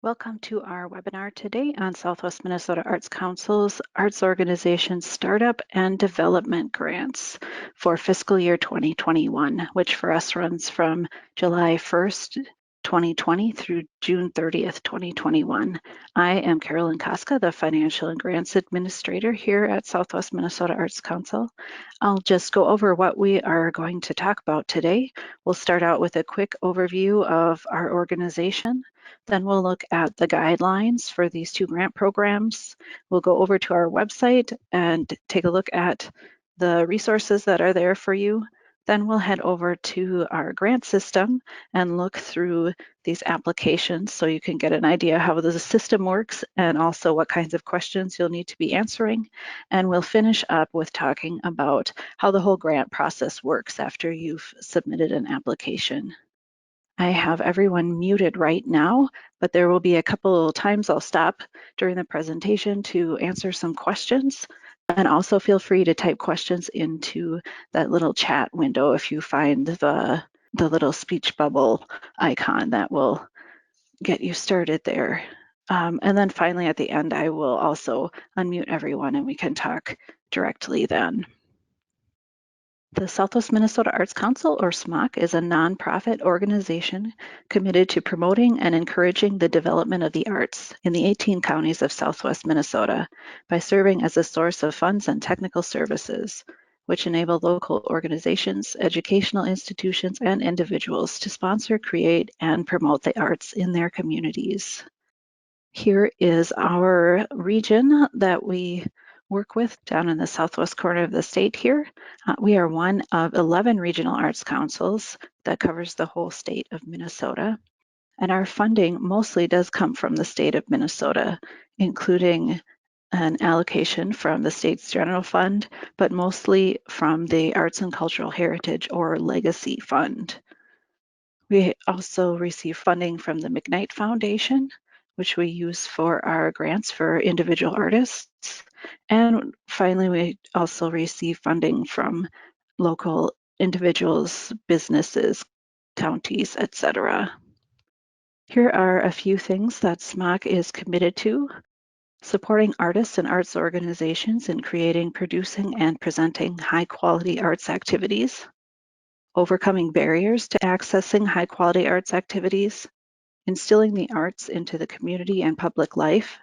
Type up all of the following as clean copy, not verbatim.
Welcome to our webinar today on Southwest Minnesota Arts Council's Arts Organization Startup and Development Grants for fiscal year 2021, which for us runs from July 1st, 2020 through June 30th, 2021. I am Carolyn Koska, the Financial and Grants Administrator here at Southwest Minnesota Arts Council. I'll just go over what we are going to talk about today. We'll start out with a quick overview of our organization. Then we'll look at the guidelines for these two grant programs. We'll go over to our website and take a look at the resources that are there for you. Then we'll head over to our grant system and look through these applications so you can get an idea how the system works and also what kinds of questions you'll need to be answering. And we'll finish up with talking about how the whole grant process works after you've submitted an application. I have everyone muted right now, but there will be a couple of times I'll stop during the presentation to answer some questions. And also feel free to type questions into that little chat window if you find the little speech bubble icon that will get you started there. And then finally at the end, I will also unmute everyone and we can talk directly then. The Southwest Minnesota Arts Council, or SMOC, is a nonprofit organization committed to promoting and encouraging the development of the arts in the 18 counties of Southwest Minnesota by serving as a source of funds and technical services, which enable local organizations, educational institutions, and individuals to sponsor, create, and promote the arts in their communities. Here is our region that we work with down in the southwest corner of the state here. We are one of 11 regional arts councils that covers the whole state of Minnesota. And our funding mostly does come from the state of Minnesota, including an allocation from the state's general fund, but mostly from the Arts and Cultural Heritage or Legacy Fund. We also receive funding from the McKnight Foundation, which we use for our grants for individual artists. And finally, we also receive funding from local individuals, businesses, counties, etc. Here are a few things that SMOC is committed to: supporting artists and arts organizations in creating, producing, and presenting high-quality arts activities, overcoming barriers to accessing high-quality arts activities, instilling the arts into the community and public life,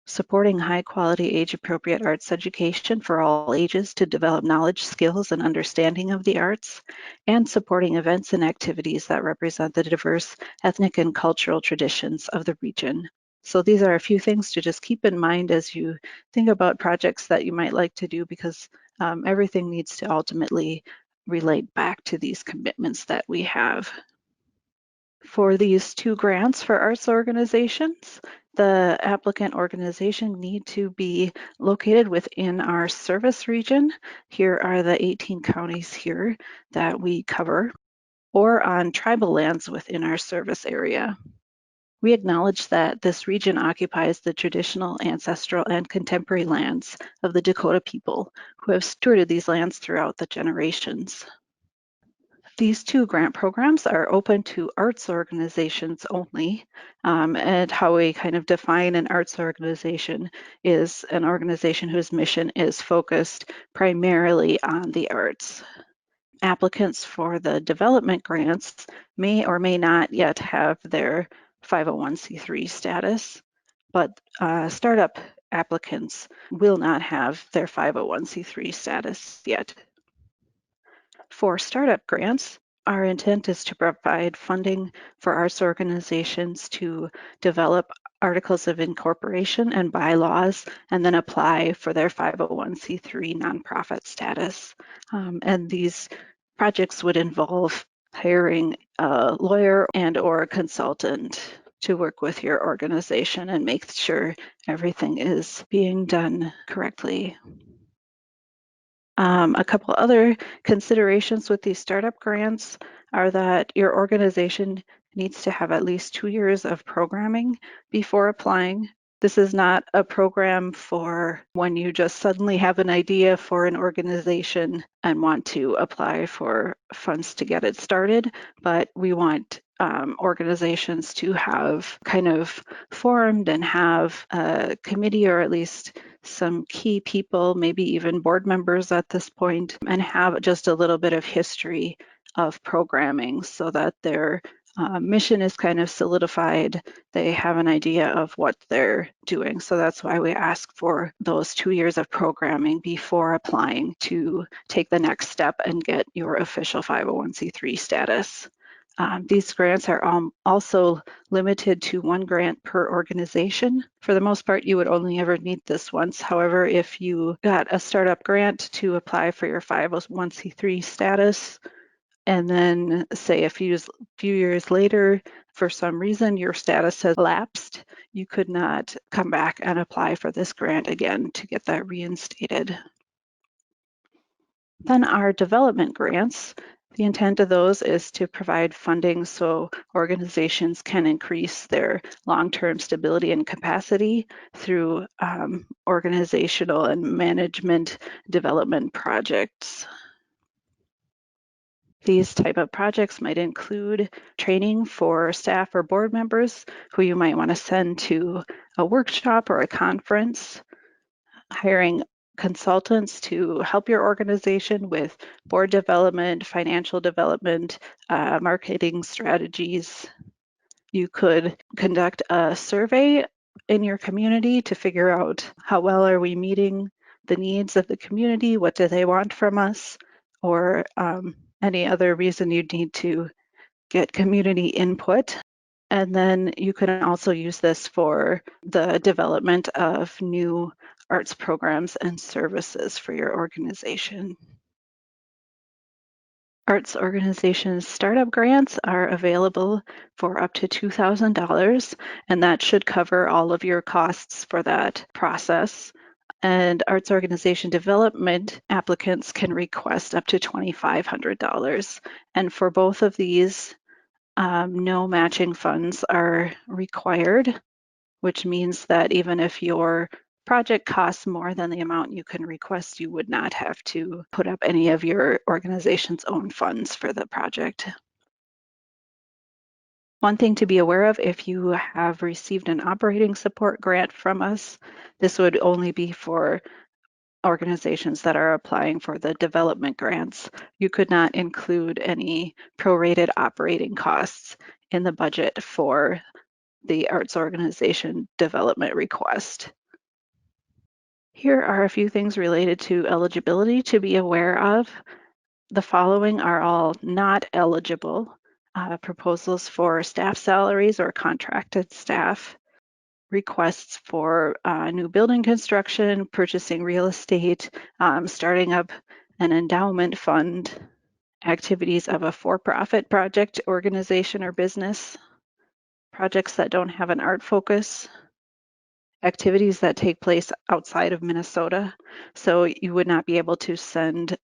supporting high-quality age-appropriate arts education for all ages to develop knowledge, skills, and understanding of the arts, and supporting events and activities that represent the diverse ethnic and cultural traditions of the region. So these are a few things to just keep in mind as you think about projects that you might like to do, because everything needs to ultimately relate back to these commitments that we have. For these two grants for arts organizations, the applicant organization need to be located within our service region. Here are the 18 counties here that we cover, or on tribal lands within our service area. We acknowledge that this region occupies the traditional, ancestral, and contemporary lands of the Dakota people who have stewarded these lands throughout the generations. These two grant programs are open to arts organizations only, and how we kind of define an arts organization is an organization whose mission is focused primarily on the arts. Applicants for the development grants may or may not yet have their 501c3 status, but startup applicants will not have their 501c3 status yet. For startup grants, our intent is to provide funding for arts organizations to develop articles of incorporation and bylaws, and then apply for their 501c3 nonprofit status. And these projects would involve hiring a lawyer and/or a consultant to work with your organization and make sure everything is being done correctly. A couple other considerations with these startup grants are that your organization needs to have at least 2 years of programming before applying. This is not a program for when you just suddenly have an idea for an organization and want to apply for funds to get it started, but we want organizations to have kind of formed and have a committee, or at least some key people, maybe even board members at this point, and have just a little bit of history of programming so that their mission is kind of solidified. They have an idea of what they're doing. So that's why we ask for those 2 years of programming before applying to take the next step and get your official 501c3 status. These grants are also limited to 1 grant per organization. For the most part, you would only ever need this once. However, if you got a startup grant to apply for your 501c3 status, and then say a few years later, for some reason, your status has lapsed, you could not come back and apply for this grant again to get that reinstated. Then our development grants, the intent of those is to provide funding so organizations can increase their long-term stability and capacity through organizational and management development projects. These type of projects might include training for staff or board members who you might want to send to a workshop or a conference, hiring consultants to help your organization with board development, financial development, marketing strategies. You could conduct a survey in your community to figure out how well are we meeting the needs of the community, what do they want from us, or any other reason you'd need to get community input. And then you can also use this for the development of new arts programs and services for your organization. Arts organizations startup grants are available for up to $2,000, and that should cover all of your costs for that process. And arts organization development applicants can request up to $2,500. And for both of these, no matching funds are required, which means that even if your project costs more than the amount you can request, you would not have to put up any of your organization's own funds for the project. One thing to be aware of, if you have received an operating support grant from us, this would only be for organizations that are applying for the development grants. You could not include any prorated operating costs in the budget for the arts organization development request. Here are a few things related to eligibility to be aware of. The following are all not eligible. Proposals for staff salaries or contracted staff, requests for new building construction, purchasing real estate, starting up an endowment fund, activities of a for-profit project, organization, or business, projects that don't have an art focus, activities that take place outside of Minnesota. So you would not be able to send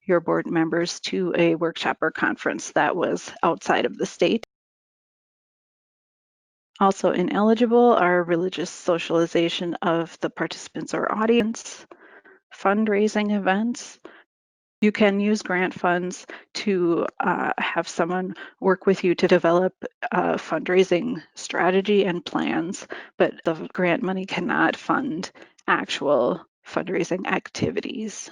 your board members to a workshop or conference that was outside of the state. Also ineligible are religious socialization of the participants or audience, fundraising events. You can use grant funds to have someone work with you to develop a fundraising strategy and plans, but the grant money cannot fund actual fundraising activities.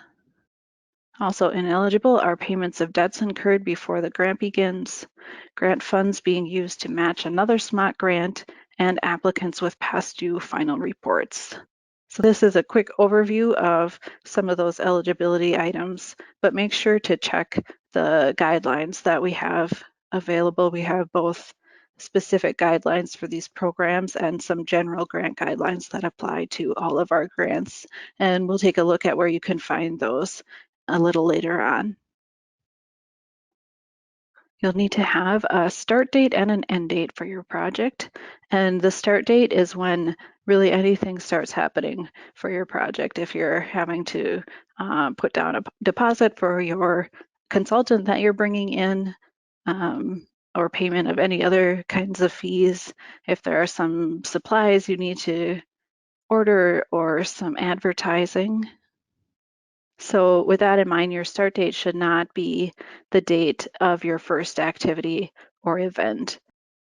Also ineligible are payments of debts incurred before the grant begins, grant funds being used to match another SMOC grant, and applicants with past due final reports. So this is a quick overview of some of those eligibility items, but make sure to check the guidelines that we have available. We have both specific guidelines for these programs and some general grant guidelines that apply to all of our grants. And we'll take a look at where you can find those a little later on. You'll need to have a start date and an end date for your project. And the start date is when really anything starts happening for your project. If you're having to put down a deposit for your consultant that you're bringing in, or payment of any other kinds of fees, if there are some supplies you need to order or some advertising. So with that in mind, your start date should not be the date of your first activity or event.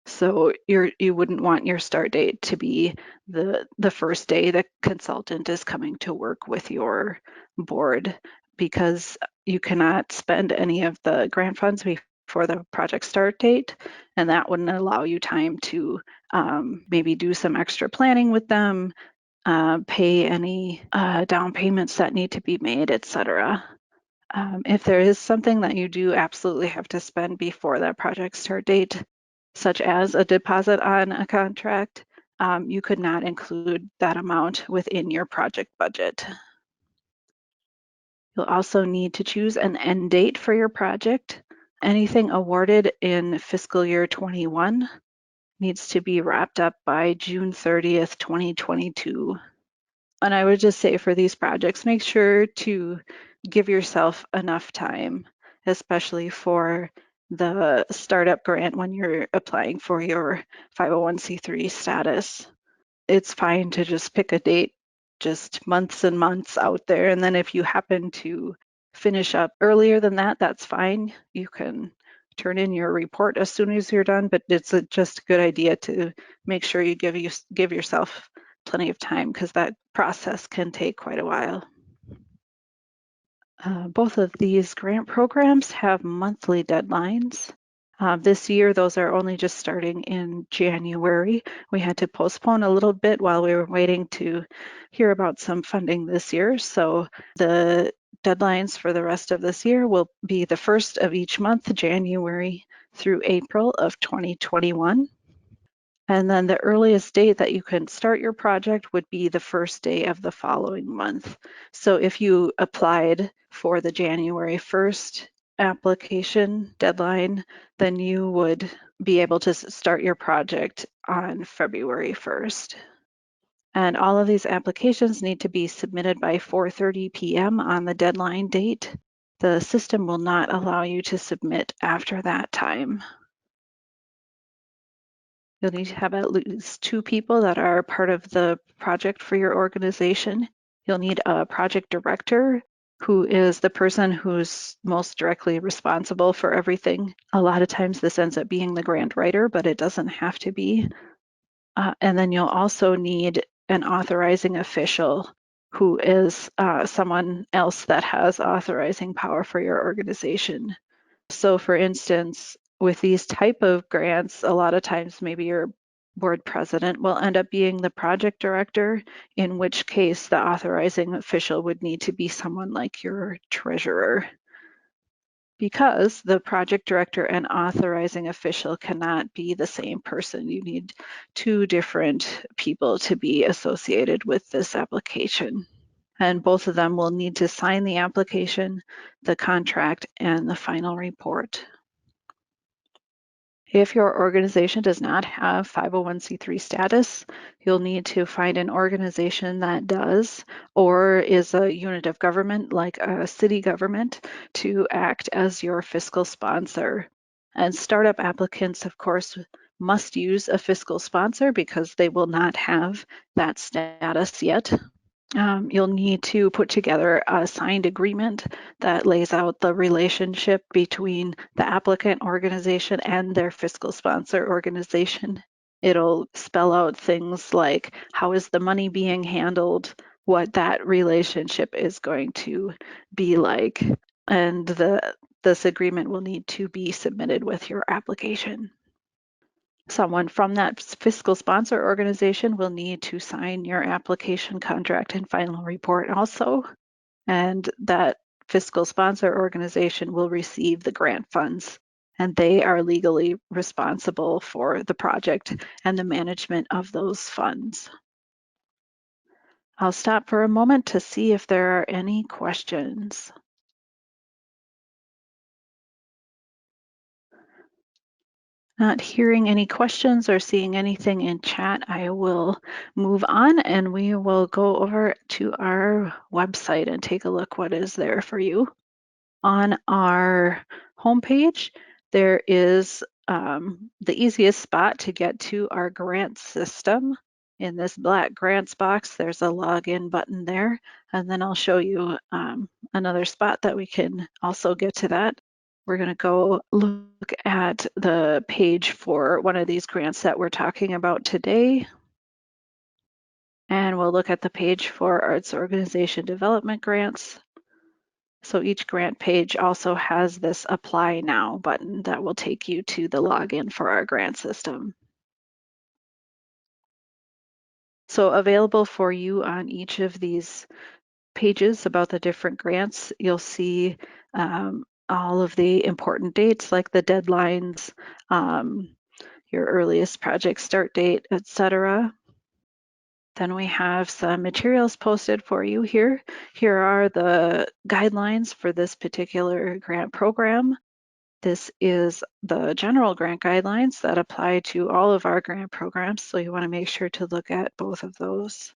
So you wouldn't want your start date to be the first day the consultant is coming to work with your board, because you cannot spend any of the grant funds before the project start date, and that wouldn't allow you time to maybe do some extra planning with them, pay any down payments that need to be made, etc. If there is something that you do absolutely have to spend before that project start date, such as a deposit on a contract, you could not include that amount within your project budget. You'll also need to choose an end date for your project. Anything awarded in fiscal year 21 needs to be wrapped up by June 30th, 2022. And I would just say for these projects, make sure to give yourself enough time, especially for the startup grant when you're applying for your 501c3 status. It's fine to just pick a date just months and months out there. And then if you happen to finish up earlier than that, that's fine. You can turn in your report as soon as you're done, but it's just a good idea to make sure you give yourself plenty of time, because that process can take quite a while. Both of these grant programs have monthly deadlines. This year, those are only just starting in January. We had to postpone a little bit while we were waiting to hear about some funding this year. So the deadlines for the rest of this year will be the first of each month, January through April of 2021. And then the earliest date that you can start your project would be the first day of the following month. So if you applied for the January 1st application deadline, then you would be able to start your project on February 1st. And all of these applications need to be submitted by 4:30 p.m. on the deadline date. The system will not allow you to submit after that time. You'll need to have at least 2 people that are part of the project for your organization. You'll need a project director, who is the person who's most directly responsible for everything. A lot of times this ends up being the grant writer, but it doesn't have to be. And then you'll also need an authorizing official, who is someone else that has authorizing power for your organization. So for instance, with these type of grants, a lot of times maybe your board president will end up being the project director, in which case the authorizing official would need to be someone like your treasurer. Because the project director and authorizing official cannot be the same person, you need 2 different people to be associated with this application. And both of them will need to sign the application, the contract, and the final report. If your organization does not have 501c3 status, you'll need to find an organization that does, or is a unit of government like a city government, to act as your fiscal sponsor. And startup applicants, of course, must use a fiscal sponsor because they will not have that status yet. You'll need to put together a signed agreement that lays out the relationship between the applicant organization and their fiscal sponsor organization. It'll spell out things like how is the money being handled, what that relationship is going to be like, and this agreement will need to be submitted with your application. Someone from that fiscal sponsor organization will need to sign your application, contract, and final report also. And that fiscal sponsor organization will receive the grant funds, and they are legally responsible for the project and the management of those funds. I'll stop for a moment to see if there are any questions. Not hearing any questions or seeing anything in chat, I will move on and we will go over to our website and take a look what is there for you. On our homepage, there is the easiest spot to get to our grant system. In this black grants box, there's a login button there, and then I'll show you another spot that we can also get to that. We're going to go look at the page for one of these grants that we're talking about today. And we'll look at the page for Arts Organization Development Grants. So each grant page also has this Apply Now button that will take you to the login for our grant system. So available for you on each of these pages about the different grants, you'll see all of the important dates like the deadlines, your earliest project start date, etc. Then we have some materials posted for you here. Here are the guidelines for this particular grant program. This is the general grant guidelines that apply to all of our grant programs, so you want to make sure to look at both of those.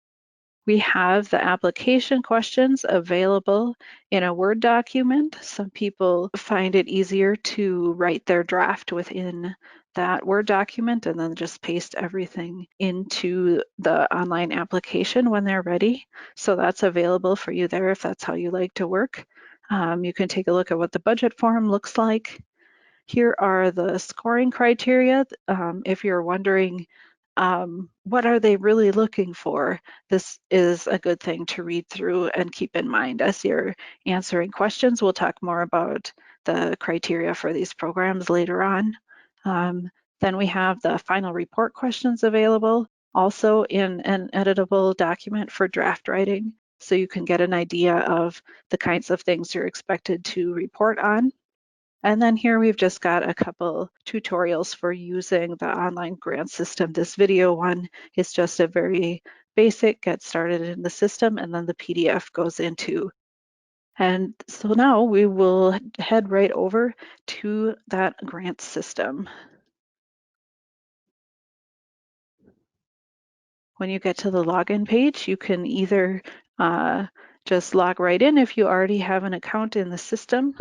We have the application questions available in a Word document. Some people find it easier to write their draft within that Word document and then just paste everything into the online application when they're ready. So that's available for you there if that's how you like to work. You can take a look at what the budget form looks like. Here are the scoring criteria. If you're wondering, what are they really looking for? This is a good thing to read through and keep in mind as you're answering questions. We'll talk more about the criteria for these programs later on. Then we have the final report questions available, also in an editable document for draft writing, so you can get an idea of the kinds of things you're expected to report on. And then here we've just got a couple tutorials for using the online grant system. This video one is just a very basic get started in the system, and then the PDF goes into. And so now we will head right over to that grant system. When you get to the login page, you can either just log right in if you already have an account in the system.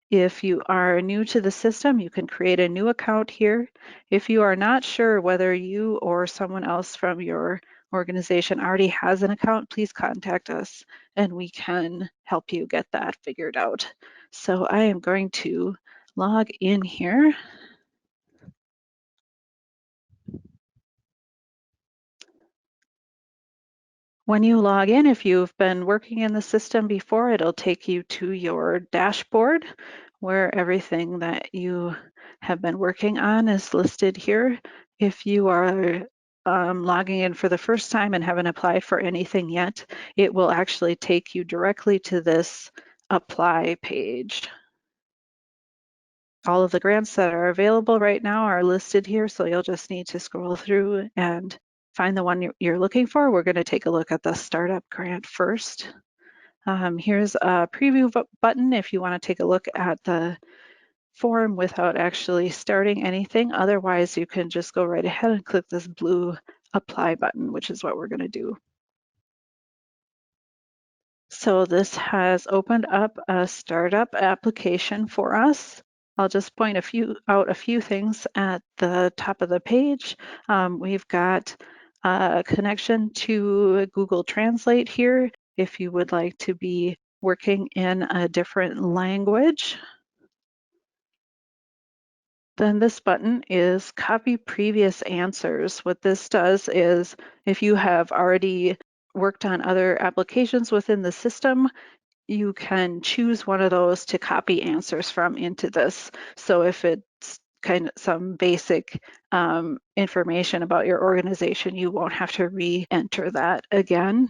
If you are new to the system, you can create a new account here. If you are not sure whether you or someone else from your organization already has an account, please contact us and we can help you get that figured out. So I am going to log in here. When you log in, if you've been working in the system before, it'll take you to your dashboard where everything that you have been working on is listed here. If you are logging in for the first time and haven't applied for anything yet, it will actually take you directly to this apply page. All of the grants that are available right now are listed here, so you'll just need to scroll through and find the one you're looking for. We're going to take a look at the startup grant first. Here's a preview button if you want to take a look at the form without actually starting anything. Otherwise, you can just go right ahead and click this blue apply button, which is what we're going to do. So this has opened up a startup application for us. I'll just point out a few things at the top of the page. We've got a connection to Google Translate here if you would like to be working in a different language. Then this button is copy previous answers. What this does is if you have already worked on other applications within the system, you can choose one of those to copy answers from into this. So if it's kind of some basic information about your organization, you won't have to re-enter that again.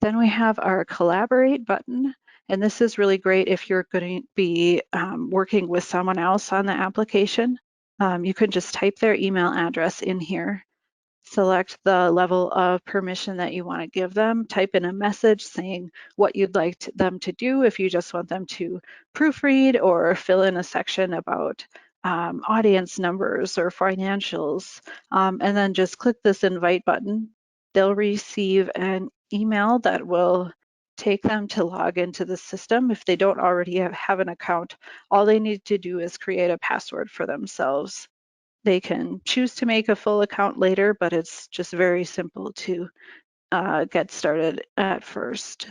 Then we have our collaborate button. And this is really great if you're going to be working with someone else on the application. You can just type their email address in here. Select the level of permission that you want to give them. Type in a message saying what you'd like them to do, if you just want them to proofread or fill in a section about audience numbers or financials. And then just click this invite button. They'll receive an email that will take them to log into the system. If they don't already have an account, all they need to do is create a password for themselves. They can choose to make a full account later, but it's just very simple to get started at first.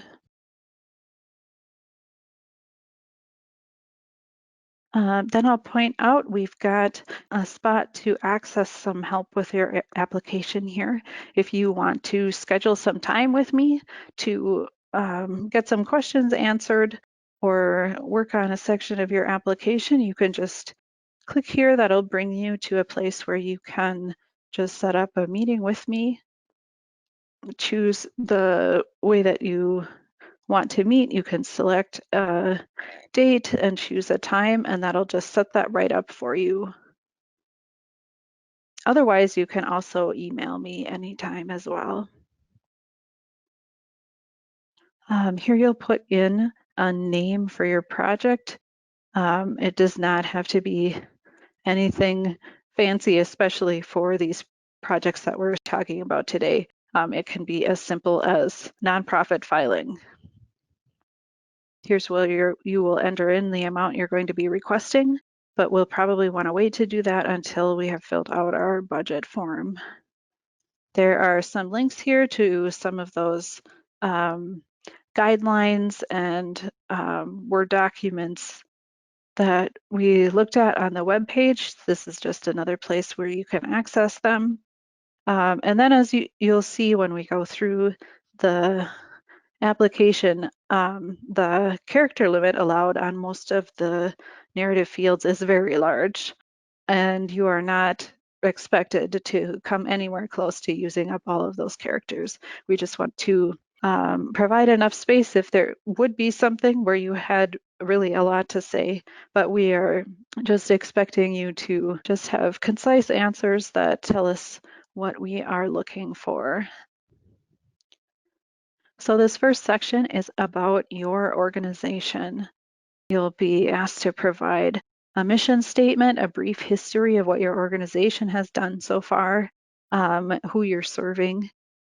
Then I'll point out we've got a spot to access some help with your application here. If you want to schedule some time with me to get some questions answered or work on a section of your application, you can just click here. That'll bring you to a place where you can just set up a meeting with me. Choose the way that you want to meet. You can select a date and choose a time, and that'll just set that right up for you. Otherwise, you can also email me anytime as well. Here you'll put in a name for your project. It does not have to be anything fancy, especially for these projects that we're talking about today. It can be as simple as nonprofit filing. Here's where you will enter in the amount you're going to be requesting, but we'll probably want to wait to do that until we have filled out our budget form. There are some links here to some of those guidelines and Word documents that we looked at on the web page. This is just another place where you can access them. And then as you'll see when we go through the application, the character limit allowed on most of the narrative fields is very large, and you are not expected to come anywhere close to using up all of those characters. We just want to provide enough space if there would be something where you had really a lot to say, but we are just expecting you to just have concise answers that tell us what we are looking for. So this first section is about your organization. You'll be asked to provide a mission statement, a brief history of what your organization has done so far, who you're serving,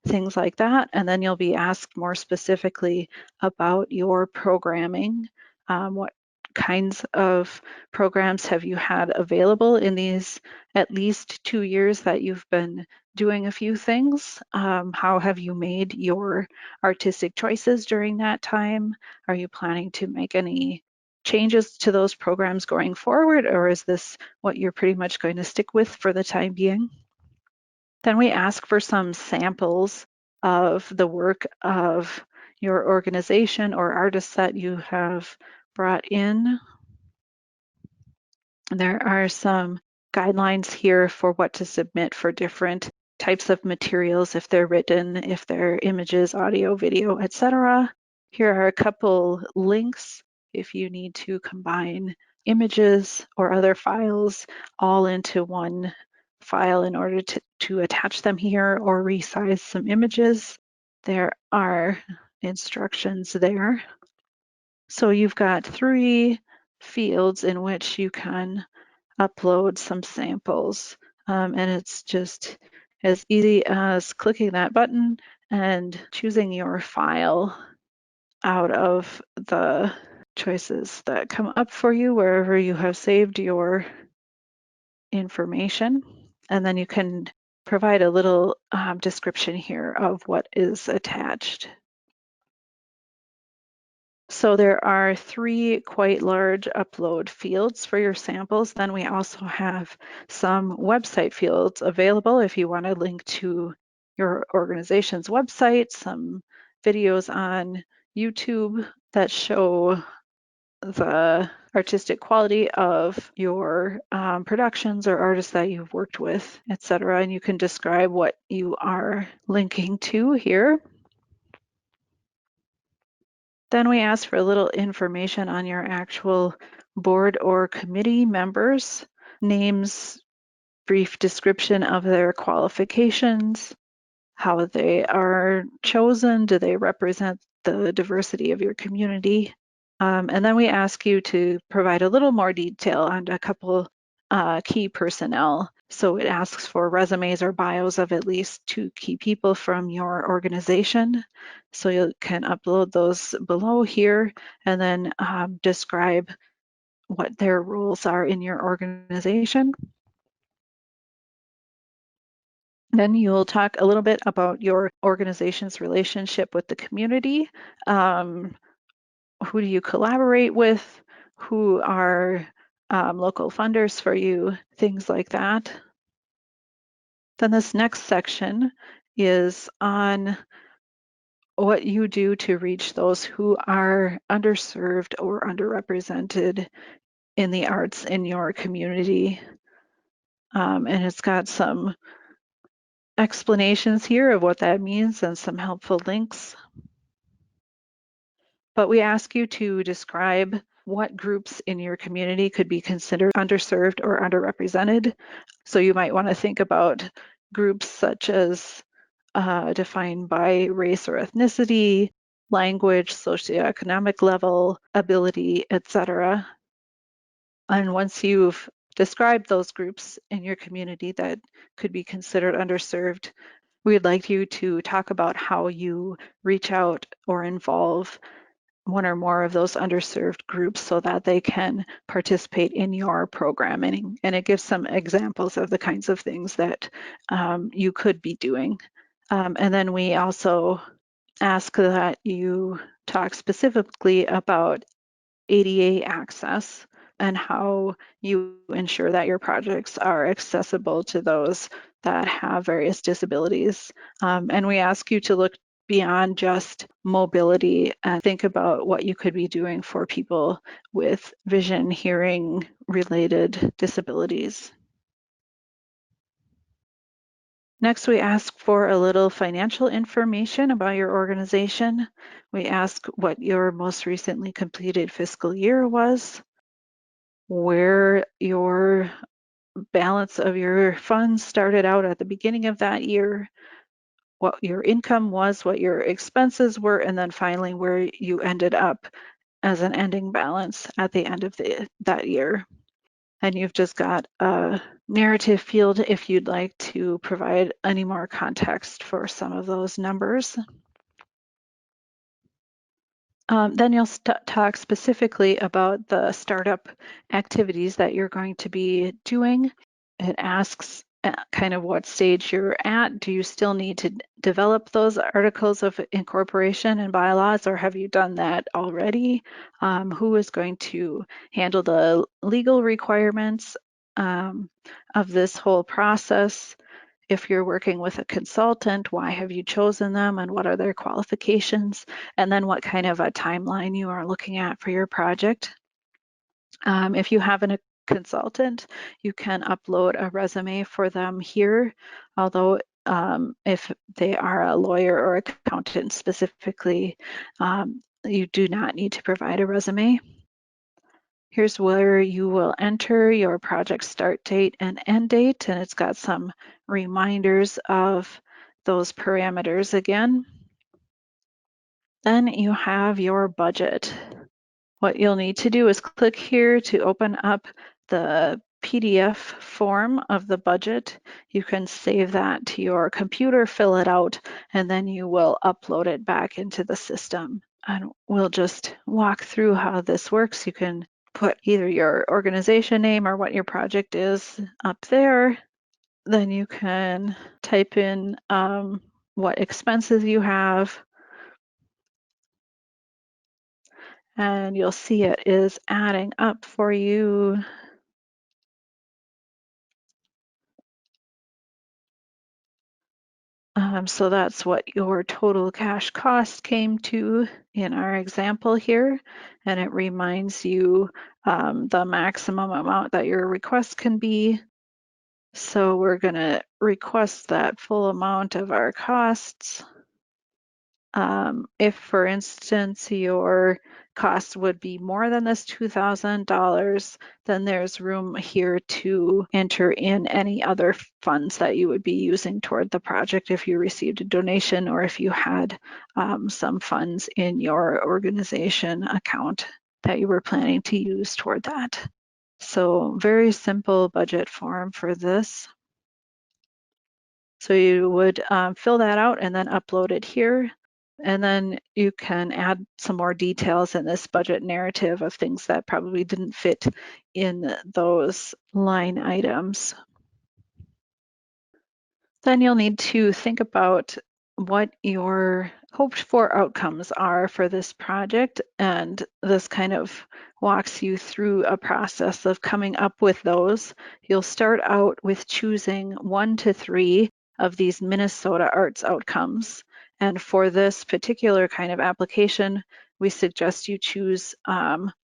things like that. And then you'll be asked more specifically about your programming. What kinds of programs have you had available in these at least 2 years that you've been doing a few things? How have you made your artistic choices during that time? Are you planning to make any changes to those programs going forward, or is this what you're pretty much going to stick with for the time being? Then we ask for some samples of the work of your organization or artists that you have brought in. There are some guidelines here for what to submit for different types of materials, if they're written, if they're images, audio, video, etc. Here are a couple links if you need to combine images or other files all into one file in order to attach them here or resize some images. There are instructions there. So you've got 3 fields in which you can upload some samples. And it's just as easy as clicking that button and choosing your file out of the choices that come up for you wherever you have saved your information. And then you can provide a little description here of what is attached. So there are 3 quite large upload fields for your samples. Then we also have some website fields available if you want to link to your organization's website, some videos on YouTube that show the artistic quality of your productions or artists that you've worked with, etc. And you can describe what you are linking to here. Then we ask for a little information on your actual board or committee members, names, brief description of their qualifications, how they are chosen, do they represent the diversity of your community? And then we ask you to provide a little more detail on a couple key personnel. So it asks for resumes or bios of at least 2 key people from your organization. So you can upload those below here and then describe what their roles are in your organization. Then you'll talk a little bit about your organization's relationship with the community. Who do you collaborate with? Who are local funders for you, things like that. Then this next section is on what you do to reach those who are underserved or underrepresented in the arts in your community. And it's got some explanations here of what that means and some helpful links. But we ask you to describe what groups in your community could be considered underserved or underrepresented. So you might want to think about groups such as defined by race or ethnicity, language, socioeconomic level, ability, etc. And once you've described those groups in your community that could be considered underserved, we'd like you to talk about how you reach out or involve one or more of those underserved groups so that they can participate in your programming. And it gives some examples of the kinds of things that you could be doing. And then we also ask that you talk specifically about ADA access and how you ensure that your projects are accessible to those that have various disabilities. And we ask you to look beyond just mobility and think about what you could be doing for people with vision, hearing related disabilities. Next, we ask for a little financial information about your organization. We ask what your most recently completed fiscal year was, where your balance of your funds started out at the beginning of that year, what your income was, what your expenses were, and then finally where you ended up as an ending balance at the end of that year. And you've just got a narrative field if you'd like to provide any more context for some of those numbers. Then you'll talk specifically about the startup activities that you're going to be doing. It asks kind of what stage you're at. Do you still need to develop those articles of incorporation and bylaws, or have you done that already? Who is going to handle the legal requirements of this whole process? If you're working with a consultant, why have you chosen them and what are their qualifications? And then what kind of a timeline you are looking at for your project. If you have a consultant, you can upload a resume for them here, although if they are a lawyer or accountant specifically, you do not need to provide a resume. Here's where you will enter your project start date and end date, and it's got some reminders of those parameters again. Then you have your budget. What you'll need to do is click here to open up the PDF form of the budget. You can save that to your computer, fill it out, and then you will upload it back into the system. And we'll just walk through how this works. You can put either your organization name or what your project is up there. Then you can type in what expenses you have, and you'll see it is adding up for you. So that's what your total cash cost came to in our example here, and it reminds you the maximum amount that your request can be. So we're going to request that full amount of our costs. If, for instance, your cost would be more than this $2,000, then there's room here to enter in any other funds that you would be using toward the project if you received a donation or if you had some funds in your organization account that you were planning to use toward that. So very simple budget form for this. So you would fill that out and then upload it here. And then you can add some more details in this budget narrative of things that probably didn't fit in those line items. Then you'll need to think about what your hoped for outcomes are for this project, and this kind of walks you through a process of coming up with those. You'll start out with choosing 1 to 3 of these Minnesota arts outcomes. And for this particular kind of application, we suggest you choose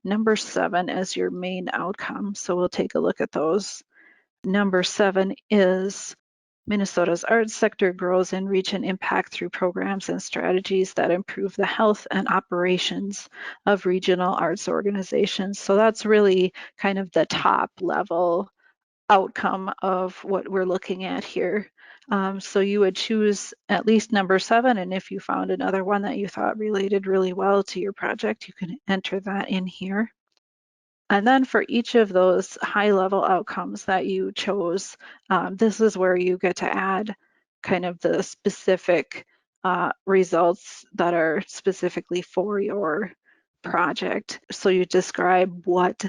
number 7 as your main outcome. So we'll take a look at those. Number 7 is Minnesota's arts sector grows in reach and impact through programs and strategies that improve the health and operations of regional arts organizations. So that's really kind of the top level outcome of what we're looking at here. So you would choose at least number 7, and if you found another one that you thought related really well to your project, you can enter that in here. And then for each of those high level outcomes that you chose, this is where you get to add kind of the specific results that are specifically for your project. So you describe what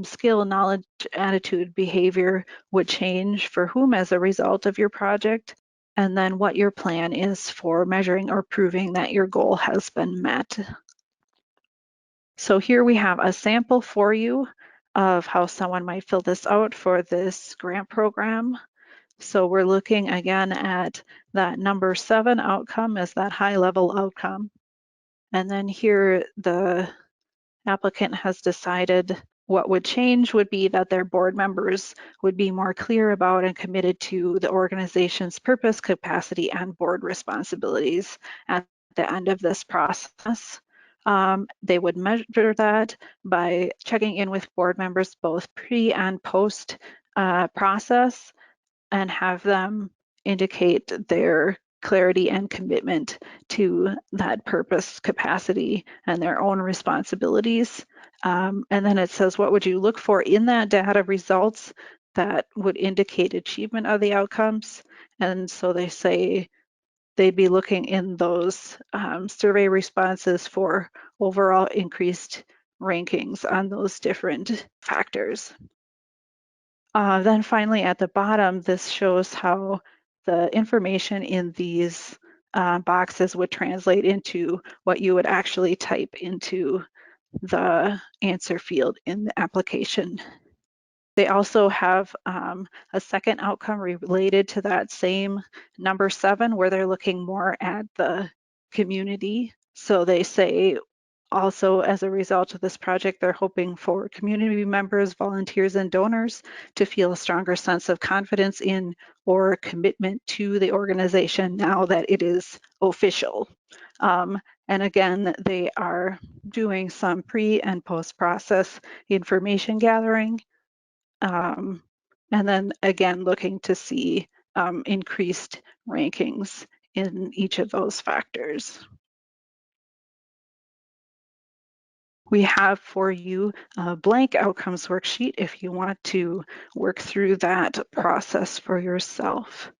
skill, knowledge, attitude, behavior would change for whom as a result of your project, and then what your plan is for measuring or proving that your goal has been met. So here we have a sample for you of how someone might fill this out for this grant program. So we're looking again at that number 7 outcome as that high level outcome. And then here the applicant has decided what would change would be that their board members would be more clear about and committed to the organization's purpose, capacity, and board responsibilities at the end of this process. They would measure that by checking in with board members both pre and post process, and have them indicate their clarity and commitment to that purpose, capacity, and their own responsibilities. And then it says, what would you look for in that data results that would indicate achievement of the outcomes? And so they say they'd be looking in those survey responses for overall increased rankings on those different factors. Then finally at the bottom, this shows how the information in these boxes would translate into what you would actually type into the answer field in the application. They also have a second outcome related to that same number 7, where they're looking more at the community. So they say also, as a result of this project, they're hoping for community members, volunteers, and donors to feel a stronger sense of confidence in or commitment to the organization now that it is official. And again, they are doing some pre and post-process information gathering. And then again, looking to see increased rankings in each of those factors. We have for you a blank outcomes worksheet if you want to work through that process for yourself.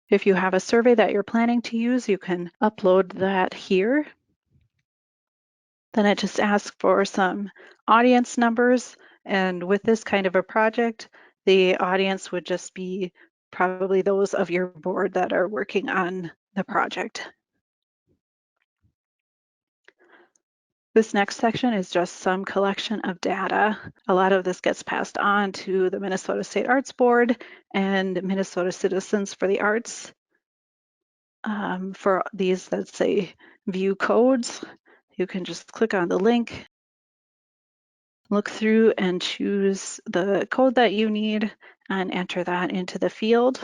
If you have a survey that you're planning to use, you can upload that here. Then it just asks for some audience numbers. And with this kind of a project, the audience would just be probably those of your board that are working on the project. This next section is just some collection of data. A lot of this gets passed on to the Minnesota State Arts Board and Minnesota Citizens for the Arts. For these that say view codes, you can just click on the link, look through and choose the code that you need and enter that into the field.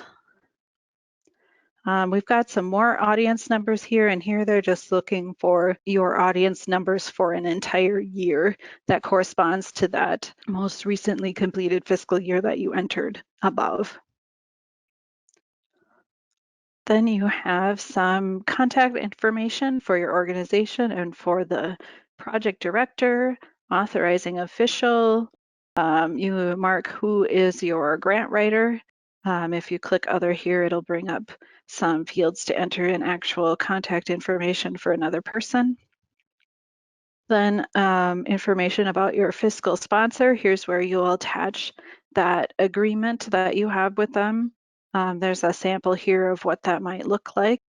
We've got some more audience numbers here, and here they're just looking for your audience numbers for an entire year that corresponds to that most recently completed fiscal year that you entered above. Then you have some contact information for your organization and for the project director, authorizing official. You mark who is your grant writer. If you click other here, it'll bring up some fields to enter in actual contact information for another person. Then information about your fiscal sponsor. Here's where you'll attach that agreement that you have with them. There's a sample here of what that might look like.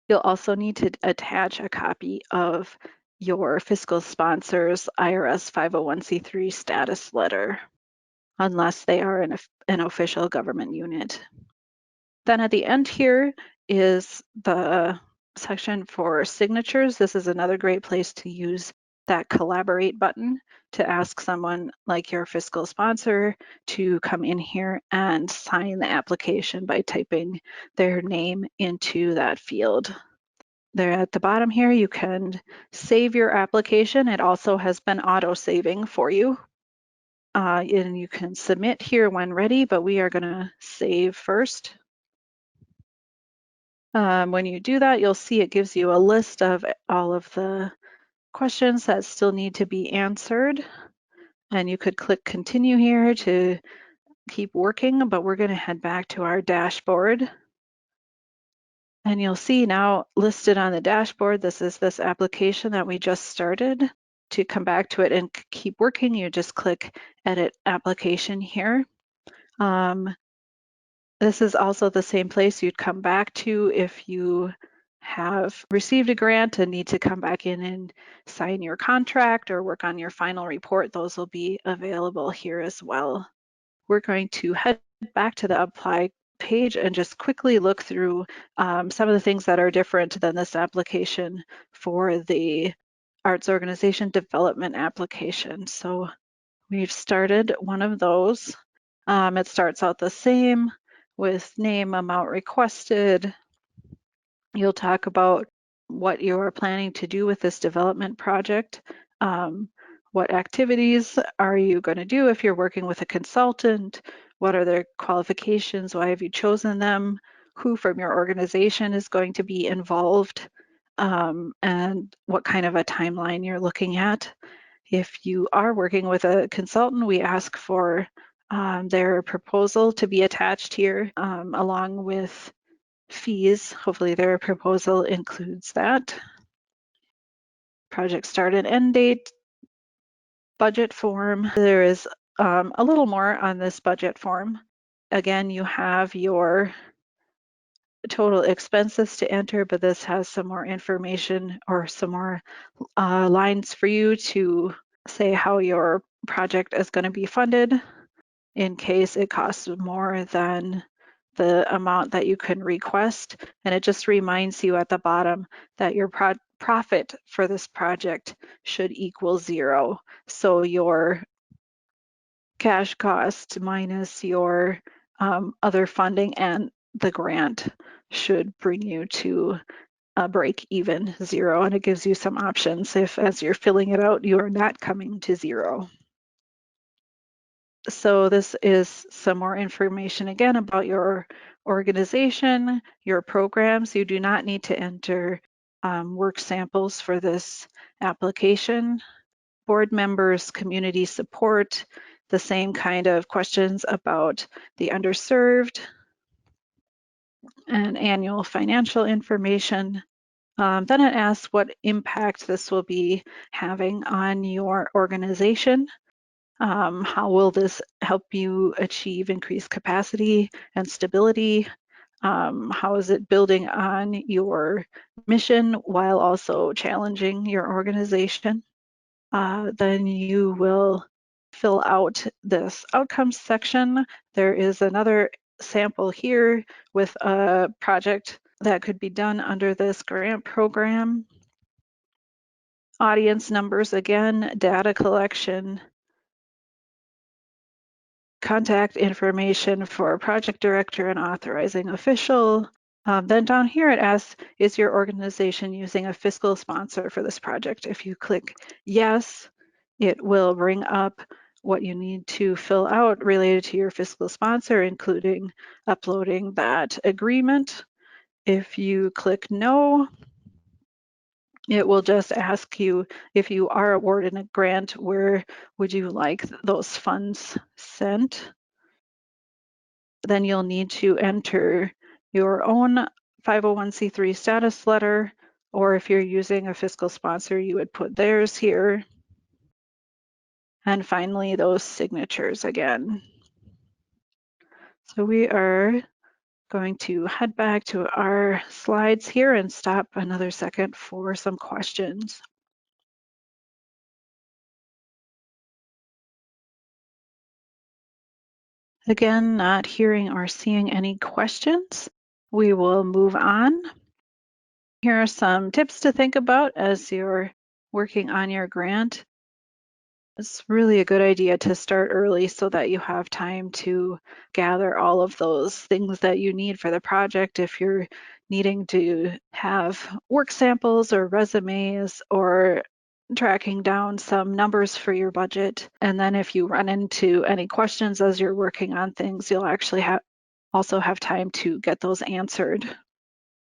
You'll also need to attach a copy of your fiscal sponsor's IRS 501c3 status letter, unless they are an official government unit. Then at the end here is the section for signatures. This is another great place to use that collaborate button to ask someone like your fiscal sponsor to come in here and sign the application by typing their name into that field. There at the bottom here, you can save your application. It also has been auto-saving for you. And you can submit here when ready, but we are gonna save first. When you do that, you'll see it gives you a list of all of the questions that still need to be answered. And you could click continue here to keep working, but we're gonna head back to our dashboard. And you'll see now listed on the dashboard, this is this application that we just started. To come back to it and keep working, you just click edit application here. This is also the same place you'd come back to if you have received a grant and need to come back in and sign your contract or work on your final report. Those will be available here as well. We're going to head back to the apply page and just quickly look through some of the things that are different than this application for the arts organization development application. So we've started one of those. It starts out the same with name, amount requested. You'll talk about what you are planning to do with this development project. What activities are you going to do if you're working with a consultant? What are their qualifications? Why have you chosen them? Who from your organization is going to be involved? And what kind of a timeline you're looking at. If you are working with a consultant, we ask for their proposal to be attached here along with fees. Hopefully their proposal includes that. Project start and end date, budget form. There is a little more on this budget form. Again, you have your total expenses to enter, but this has some more information or some more lines for you to say how your project is going to be funded in case it costs more than the amount that you can request. And it just reminds you at the bottom that your profit for this project should equal 0. So your cash cost minus your other funding and the grant should bring you to a break even 0. And it gives you some options if as you're filling it out, you are not coming to 0. So this is some more information again about your organization, your programs. You do not need to enter work samples for this application. Board members, community support, the same kind of questions about the underserved and annual financial information. Then it asks what impact this will be having on your organization. How will this help you achieve increased capacity and stability? How is it building on your mission while also challenging your organization? Then you will fill out this outcomes section. There is another sample here with a project that could be done under this grant program. Audience numbers again, data collection, contact information for project director and authorizing official. Then down here it asks, is your organization using a fiscal sponsor for this project? If you click yes, it will bring up what you need to fill out related to your fiscal sponsor, including uploading that agreement. If you click no, it will just ask you if you are awarded a grant, where would you like those funds sent? Then you'll need to enter your own 501c3 status letter, or if you're using a fiscal sponsor, you would put theirs here. And finally, those signatures again. So we are Going to head back to our slides here and stop another second for some questions. Again, not hearing or seeing any questions. We will move on. Here are some tips to think about as you're working on your grant. It's really a good idea to start early so that you have time to gather all of those things that you need for the project. If you're needing to have work samples or resumes or tracking down some numbers for your budget. And then if you run into any questions as you're working on things, you'll actually also have time to get those answered.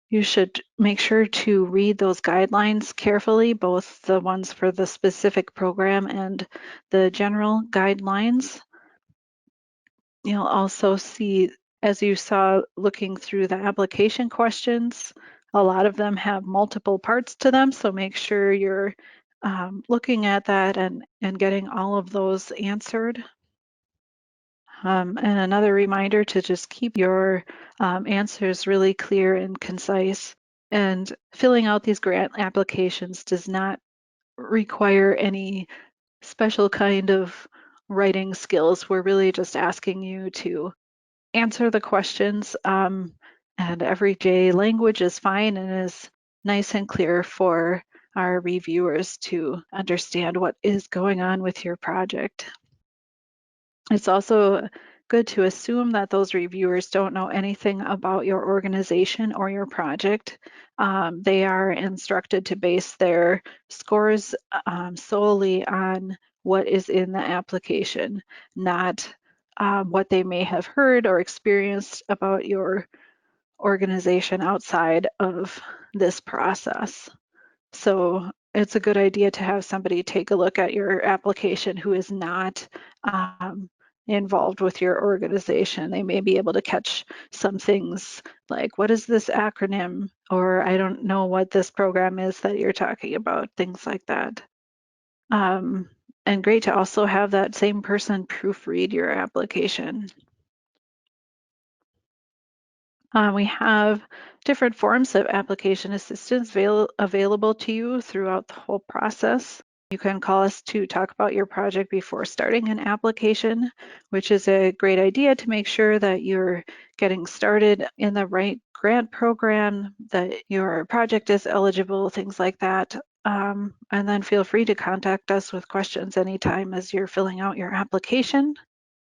You should make sure to read those guidelines carefully, both the ones for the specific program and the general guidelines. You'll also see, as you saw looking through the application questions, a lot of them have multiple parts to them, so make sure you're looking at that and getting all of those answered. And another reminder to just keep your answers really clear and concise. And filling out these grant applications does not require any special kind of writing skills. We're really just asking you to answer the questions, and everyday language is fine and is nice and clear for our reviewers to understand what is going on with your project. It's also good to assume that those reviewers don't know anything about your organization or your project. They are instructed to base their scores solely on what is in the application, not what they may have heard or experienced about your organization outside of this process. So it's a good idea to have somebody take a look at your application who is not involved with your organization. They may be able to catch some things like, what is this acronym? Or I don't know what this program is that you're talking about, things like that. And great to also have that same person proofread your application. We have different forms of application assistance available to you throughout the whole process. You can call us to talk about your project before starting an application, which is a great idea to make sure that you're getting started in the right grant program, that your project is eligible, things like that. And then feel free to contact us with questions anytime as you're filling out your application.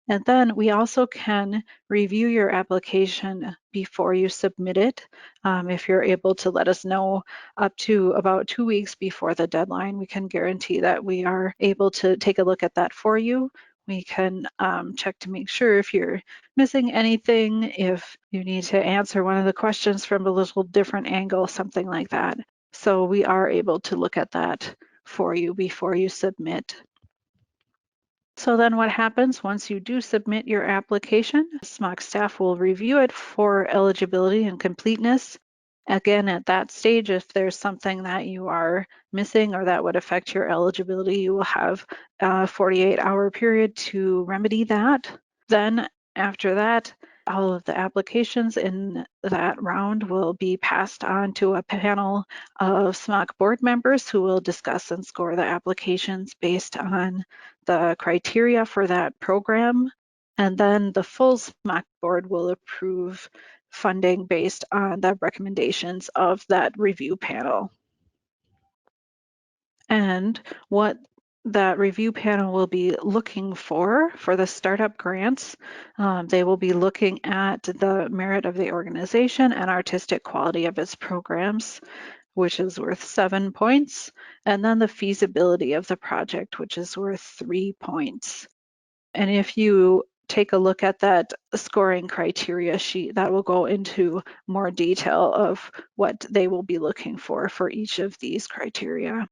And then we also can review your application before you submit it. If you're able to let us know up to about 2 weeks before the deadline, we can guarantee that we are able to take a look at that for you. We can check to make sure if you're missing anything, if you need to answer one of the questions from a little different angle, something like that. So we are able to look at that for you before you submit. So then what happens once you do submit your application? SMOC staff will review it for eligibility and completeness. Again, at that stage, if there's something that you are missing or that would affect your eligibility, you will have a 48-hour period to remedy that. Then after that, all of the applications in that round will be passed on to a panel of SMOC board members who will discuss and score the applications based on the criteria for that program. And then the full SMOC board will approve funding based on the recommendations of that review panel. And what that review panel will be looking for the startup grants, they will be looking at the merit of the organization and artistic quality of its programs, which is worth 7 points, and then the feasibility of the project, which is worth 3 points. And if you take a look at that scoring criteria sheet, that will go into more detail of what they will be looking for each of these criteria.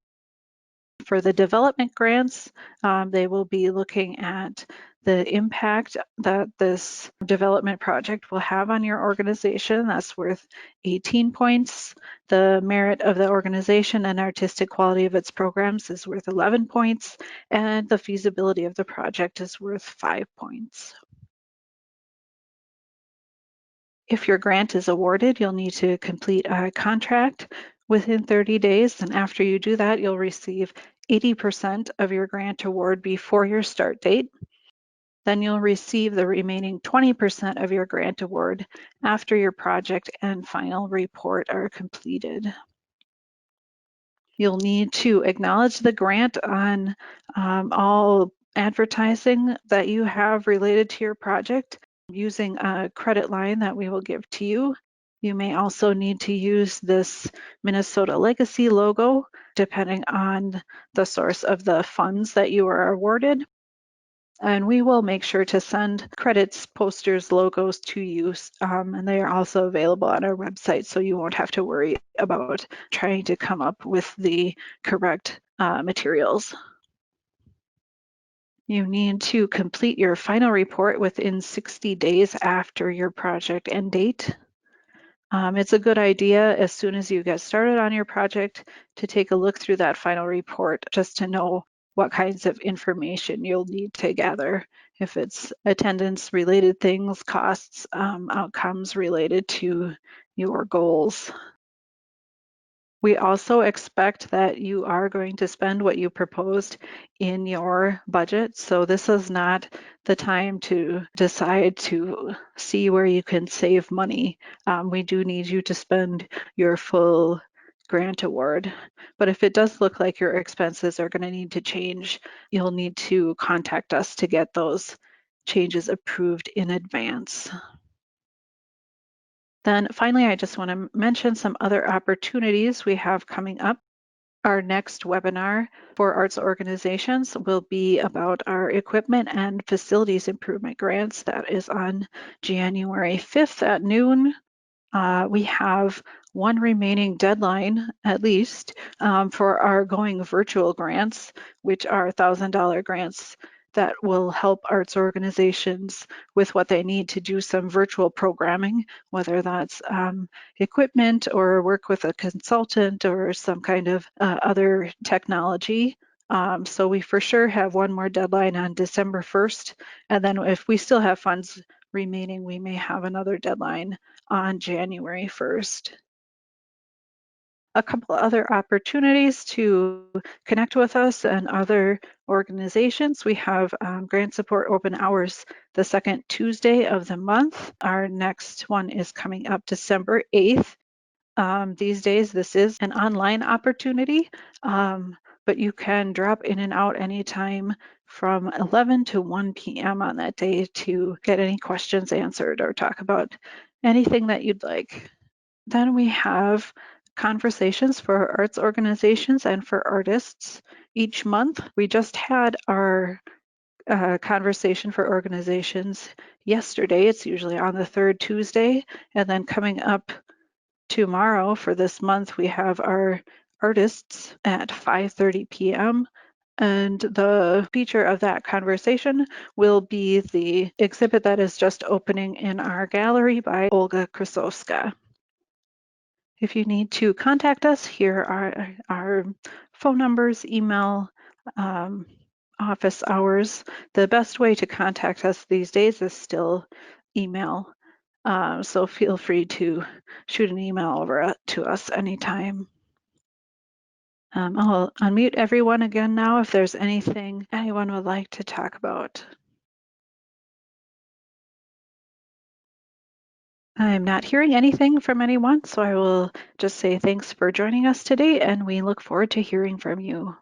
For the development grants, they will be looking at the impact that this development project will have on your organization. That's worth 18 points. The merit of the organization and artistic quality of its programs is worth 11 points, and the feasibility of the project is worth 5 points. If your grant is awarded, you'll need to complete a contract within 30 days. And after you do that, you'll receive 80% of your grant award before your start date. Then you'll receive the remaining 20% of your grant award after your project and final report are completed. You'll need to acknowledge the grant on all advertising that you have related to your project using a credit line that we will give to you. You may also need to use this Minnesota Legacy logo depending on the source of the funds that you are awarded. And we will make sure to send credits, posters, logos to you. And they are also available on our website, so you won't have to worry about trying to come up with the correct materials. You need to complete your final report within 60 days after your project end date. It's a good idea as soon as you get started on your project to take a look through that final report just to know what kinds of information you'll need to gather. If it's attendance related things, costs, outcomes related to your goals. We also expect that you are going to spend what you proposed in your budget. So this is not the time to decide to see where you can save money. We do need you to spend your full grant award. But if it does look like your expenses are going to need to change, you'll need to contact us to get those changes approved in advance. Then finally, I just want to mention some other opportunities we have coming up. Our next webinar for arts organizations will be about our equipment and facilities improvement grants. That is on January 5th at noon. We have one remaining deadline, at least, for our going virtual grants, which are $1,000 grants that will help arts organizations with what they need to do some virtual programming, whether that's equipment or work with a consultant or some kind of other technology. So we for sure have one more deadline on December 1st. And then if we still have funds remaining, we may have another deadline on January 1st. A couple other opportunities to connect with us and other organizations. We have grant support open hours the second Tuesday of the month. Our next one is coming up December 8th. These days, this is an online opportunity, but you can drop in and out anytime from 11 to 1 p.m. on that day to get any questions answered or talk about anything that you'd like. Then we have conversations for arts organizations and for artists each month. We just had our conversation for organizations yesterday. It's usually on the third Tuesday. And then coming up tomorrow for this month, we have our artists at 5:30 p.m. And the feature of that conversation will be the exhibit that is just opening in our gallery by Olga Krasovska. If you need to contact us, here are our phone numbers, email, office hours. The best way to contact us these days is still email. So feel free to shoot an email over to us anytime. I'll unmute everyone again now if there's anything anyone would like to talk about. I'm not hearing anything from anyone, so I will just say thanks for joining us today, and we look forward to hearing from you.